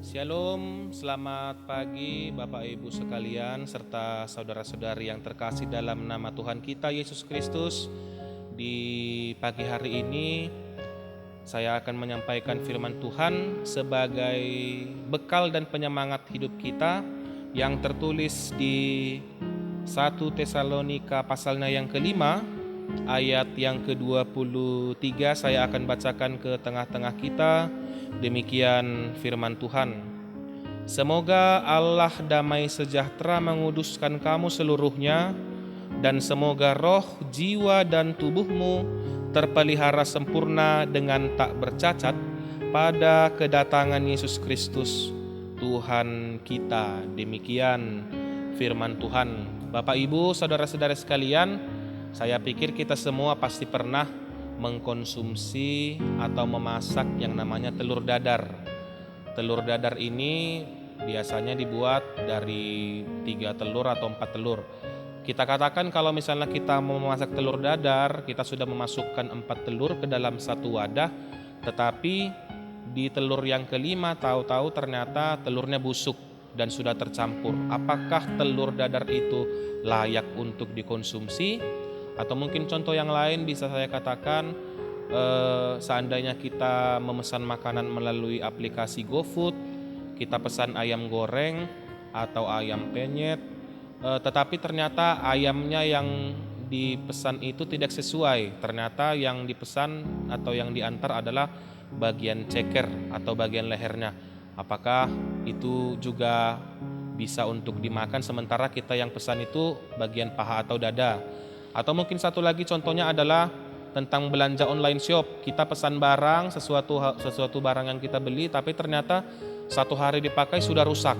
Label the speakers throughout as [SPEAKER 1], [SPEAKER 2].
[SPEAKER 1] Shalom, selamat pagi Bapak Ibu sekalian serta saudara-saudari yang terkasih dalam nama Tuhan kita Yesus Kristus. Di pagi hari ini saya akan menyampaikan firman Tuhan sebagai bekal dan penyemangat hidup kita yang tertulis di 1 Tesalonika pasalnya yang kelima ayat yang ke-23. Saya akan bacakan ke tengah-tengah kita. Demikian firman Tuhan. Semoga Allah damai sejahtera menguduskan kamu seluruhnya, dan semoga roh, jiwa, dan tubuhmu terpelihara sempurna dengan tak bercacat pada kedatangan Yesus Kristus Tuhan kita. Demikian firman Tuhan. Bapak Ibu, saudara-saudara sekalian, saya pikir kita semua pasti pernah mengkonsumsi atau memasak yang namanya telur dadar. Telur dadar ini biasanya dibuat dari 3 telur atau 4 telur. Kita katakan kalau misalnya kita mau memasak telur dadar, kita sudah memasukkan 4 telur ke dalam satu wadah, tetapi di telur yang kelima tahu-tahu ternyata telurnya busuk dan sudah tercampur. Apakah telur dadar itu layak untuk dikonsumsi? Atau mungkin contoh yang lain bisa saya katakan, seandainya kita memesan makanan melalui aplikasi GoFood, kita pesan ayam goreng atau ayam penyet, tetapi ternyata ayamnya yang dipesan itu tidak sesuai. Ternyata yang dipesan atau yang diantar adalah bagian ceker atau bagian lehernya. Apakah itu juga bisa untuk dimakan sementara kita yang pesan itu bagian paha atau dada? Atau mungkin satu lagi contohnya adalah tentang belanja online shop. Kita pesan barang, sesuatu barang yang kita beli, tapi ternyata 1 hari dipakai sudah rusak.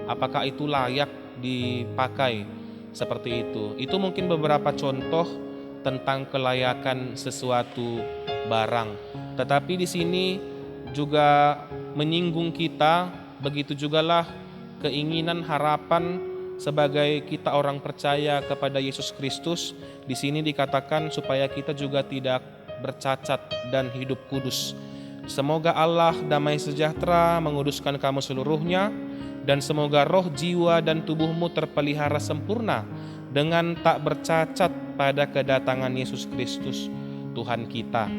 [SPEAKER 1] Apakah itu layak dipakai? Seperti itu. Itu mungkin beberapa contoh tentang kelayakan sesuatu barang. Tetapi di sini juga menyinggung kita, begitu jugalah keinginan, harapan sebagai kita orang percaya kepada Yesus Kristus. Di sini dikatakan supaya kita juga tidak bercacat dan hidup kudus. Semoga Allah damai sejahtera menguduskan kamu seluruhnya, dan semoga roh, jiwa, dan tubuhmu terpelihara sempurna dengan tak bercacat pada kedatangan Yesus Kristus Tuhan kita.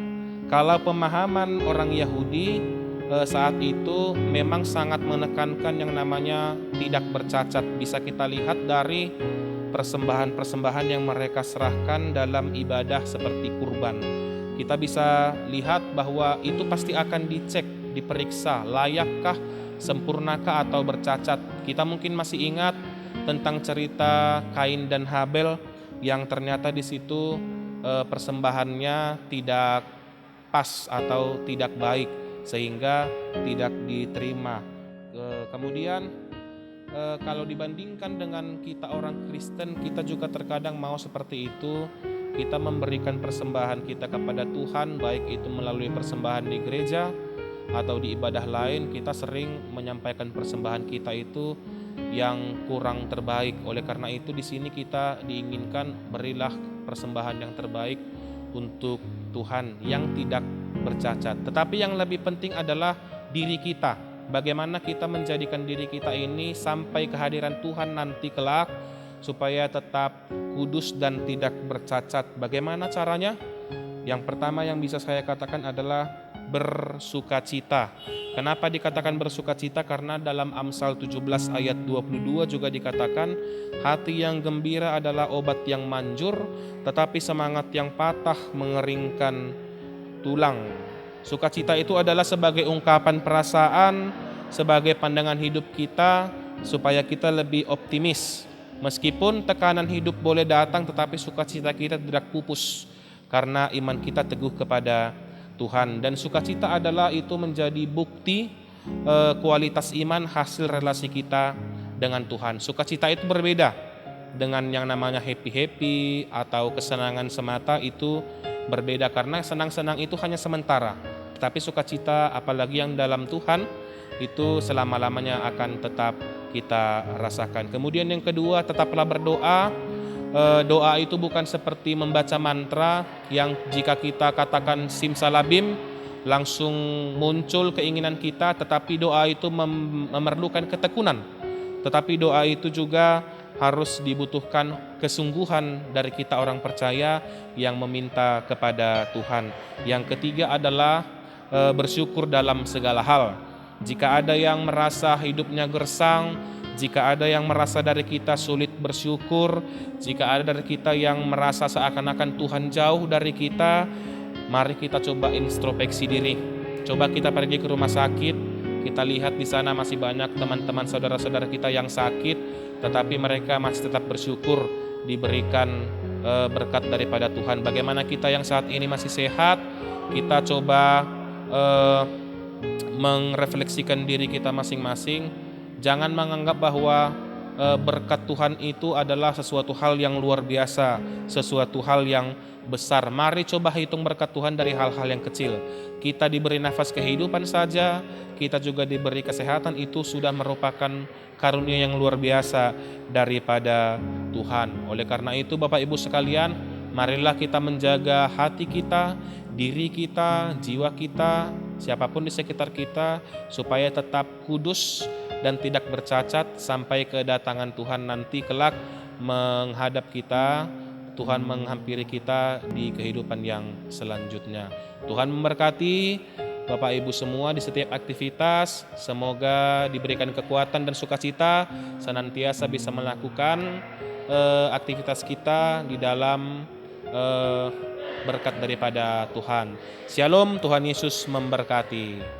[SPEAKER 1] Kalau pemahaman orang Yahudi saat itu memang sangat menekankan yang namanya tidak bercacat. Bisa kita lihat dari persembahan-persembahan yang mereka serahkan dalam ibadah seperti kurban. Kita bisa lihat bahwa itu pasti akan dicek, diperiksa, layakkah, sempurnakah atau bercacat. Kita mungkin masih ingat tentang cerita Kain dan Habel yang ternyata di situ persembahannya tidak pas atau tidak baik, sehingga tidak diterima. Kemudian kalau dibandingkan dengan kita orang Kristen, kita juga terkadang mau seperti itu. Kita memberikan persembahan kita kepada Tuhan, baik itu melalui persembahan di gereja atau di ibadah lain. Kita sering menyampaikan persembahan kita itu yang kurang terbaik. Oleh karena itu di sini kita diinginkan berilah persembahan yang terbaik untuk Tuhan yang tidak bercacat. Tetapi yang lebih penting adalah diri kita. Bagaimana kita menjadikan diri kita ini sampai kehadiran Tuhan nanti kelak supaya tetap kudus dan tidak bercacat. Bagaimana caranya? Yang pertama yang bisa saya katakan adalah bersukacita. Kenapa dikatakan bersukacita? Karena dalam Amsal 17 ayat 22 juga dikatakan, hati yang gembira adalah obat yang manjur, tetapi semangat yang patah mengeringkan tulang. Sukacita itu adalah sebagai ungkapan perasaan, sebagai pandangan hidup kita supaya kita lebih optimis. Meskipun tekanan hidup boleh datang, tetapi sukacita kita tidak pupus karena iman kita teguh kepada Tuhan. Dan sukacita adalah itu menjadi bukti kualitas iman, hasil relasi kita dengan Tuhan. Sukacita itu berbeda dengan yang namanya happy-happy atau kesenangan semata. Itu berbeda karena senang-senang itu hanya sementara. Tapi sukacita apalagi yang dalam Tuhan itu selama-lamanya akan tetap kita rasakan. Kemudian yang kedua, tetaplah berdoa. Doa itu bukan seperti membaca mantra yang jika kita katakan simsalabim langsung muncul keinginan kita, tetapi doa itu memerlukan ketekunan. Tetapi doa itu juga harus dibutuhkan kesungguhan dari kita orang percaya yang meminta kepada Tuhan. Yang ketiga adalah bersyukur dalam segala hal. Jika ada yang merasa hidupnya gersang, jika ada yang merasa dari kita sulit bersyukur, jika ada dari kita yang merasa seakan-akan Tuhan jauh dari kita, mari kita coba introspeksi diri. Coba kita pergi ke rumah sakit, kita lihat di sana masih banyak teman-teman saudara-saudara kita yang sakit, tetapi mereka masih tetap bersyukur diberikan berkat daripada Tuhan. Bagaimana kita yang saat ini masih sehat, kita coba merefleksikan diri kita masing-masing. Jangan menganggap bahwa berkat Tuhan itu adalah sesuatu hal yang luar biasa, sesuatu hal yang besar. Mari coba hitung berkat Tuhan dari hal-hal yang kecil. Kita diberi nafas kehidupan saja, kita juga diberi kesehatan, itu sudah merupakan karunia yang luar biasa daripada Tuhan. Oleh karena itu Bapak Ibu sekalian, marilah kita menjaga hati kita, diri kita, jiwa kita, siapapun di sekitar kita, supaya tetap kudus dan tidak bercacat sampai kedatangan Tuhan nanti kelak menghadap kita, Tuhan menghampiri kita di kehidupan yang selanjutnya. Tuhan memberkati Bapak Ibu semua di setiap aktivitas. Semoga diberikan kekuatan dan sukacita senantiasa bisa melakukan aktivitas kita di dalam berkat daripada Tuhan. Shalom, Tuhan Yesus memberkati.